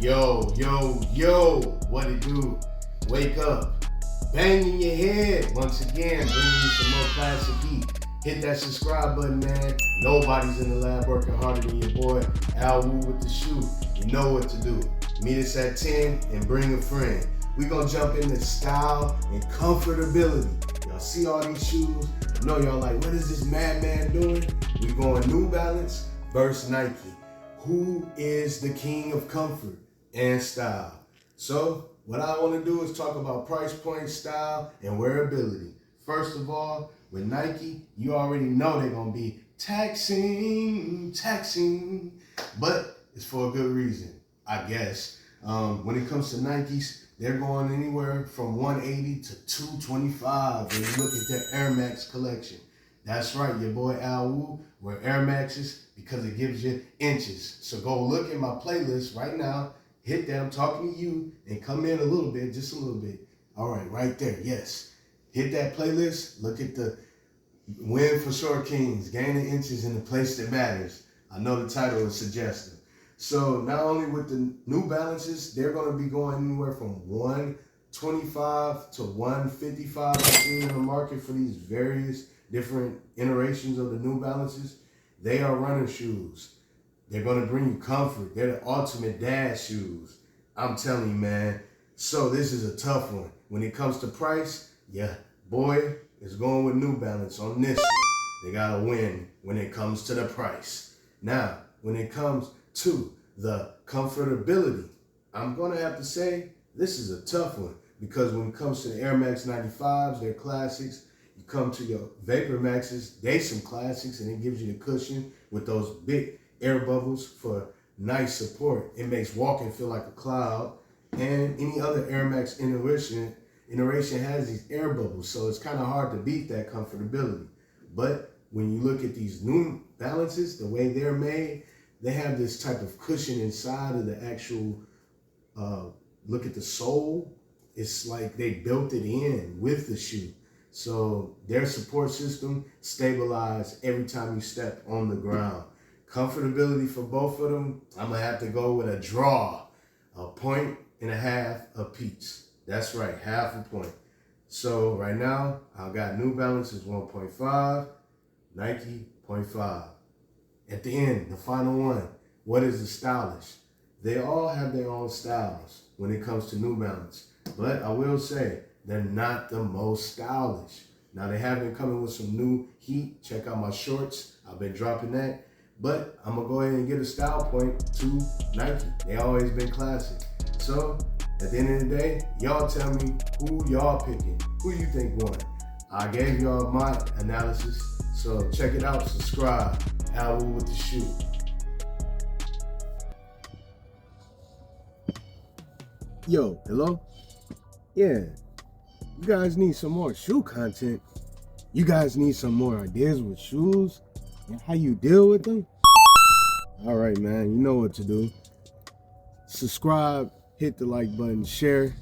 Yo, what it do? Wake up, bang in your head once again, bringing you some more classic heat. Hit that subscribe button, man. Nobody's in the lab working harder than your boy, Al Woo with the shoe. You know what to do. Meet us at 10 and bring a friend. We gonna jump into style and comfortability. Y'all see all these shoes? I know y'all like, what is this madman doing? We going New Balance versus Nike. Who is the king of comfort and style? So what I want to do is talk about price point, style, and wearability. First of all, with Nike, you already know they're going to be taxing, but it's for a good reason, I guess. When it comes to Nikes, they're going anywhere from 180 to 225 when you look at their Air Max collection. That's right, your boy Al Woo wear Air Maxes because it gives you inches. So go look at my playlist right now, hit that, I'm talking to you, and come in a little bit, just a little bit. All right, right there, yes. Hit that playlist, look at the Win for Short Kings, gaining inches in the place that matters. I know the title is suggestive. So not only with the New Balances, they're gonna be going anywhere from 125 to 155 I've seen in the market for these various different iterations of the New Balances. They are running shoes. They're gonna bring you comfort. They're the ultimate dad shoes. I'm telling you, man. So this is a tough one. When it comes to price, yeah, boy is going with New Balance on this one. They gotta win when it comes to the price. Now, when it comes to the comfortability, I'm gonna have to say this is a tough one because when it comes to the Air Max 95s, they're classics. You come to your Vapor Maxes, they some classics, and it gives you the cushion with those big air bubbles for nice support. It makes walking feel like a cloud. And any other Air Max iteration has these air bubbles, so it's kind of hard to beat that comfortability. But when you look at these New Balances, the way they're made, they have this type of cushion inside of the actual, look at the sole. It's like they built it in with the shoe. So their support system stabilizes every time you step on the ground. Comfortability for both of them, I'm gonna have to go with a draw, 1.5 apiece. That's right, half a point. So right now, I got New Balance is 1.5, Nike 0.5. At the end, the final one, what is the stylish? They all have their own styles when it comes to New Balance, but I will say they're not the most stylish. Now they have been coming with some new heat. Check out my shorts, I've been dropping that. But I'm gonna go ahead and get a style point to Nike. They always been classic. So at the end of the day, y'all tell me who y'all picking. Who you think won? I gave y'all my analysis. So check it out, subscribe. Al Woo with the shoe. Yo, hello? Yeah, you guys need some more shoe content. You guys need some more ideas with shoes and how you deal with them. All right, man, you know what to do. Subscribe, hit the like button, share.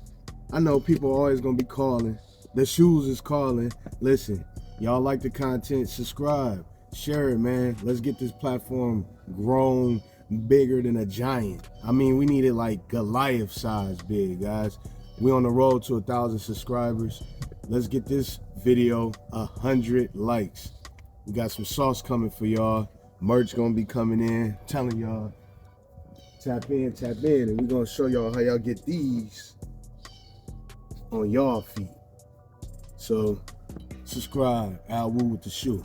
I know people are always gonna be calling. The shoes is calling. Listen, y'all like the content, subscribe, share it, man. Let's get this platform grown bigger than a giant. I mean, we need it like Goliath size big, guys. We on the road to 1,000 subscribers. Let's get this video 100 likes. We got some sauce coming for y'all. Merch gonna be coming in. Telling y'all, tap in, and we gonna show y'all how y'all get these on y'all feet. So subscribe, Al Woo with the shoe.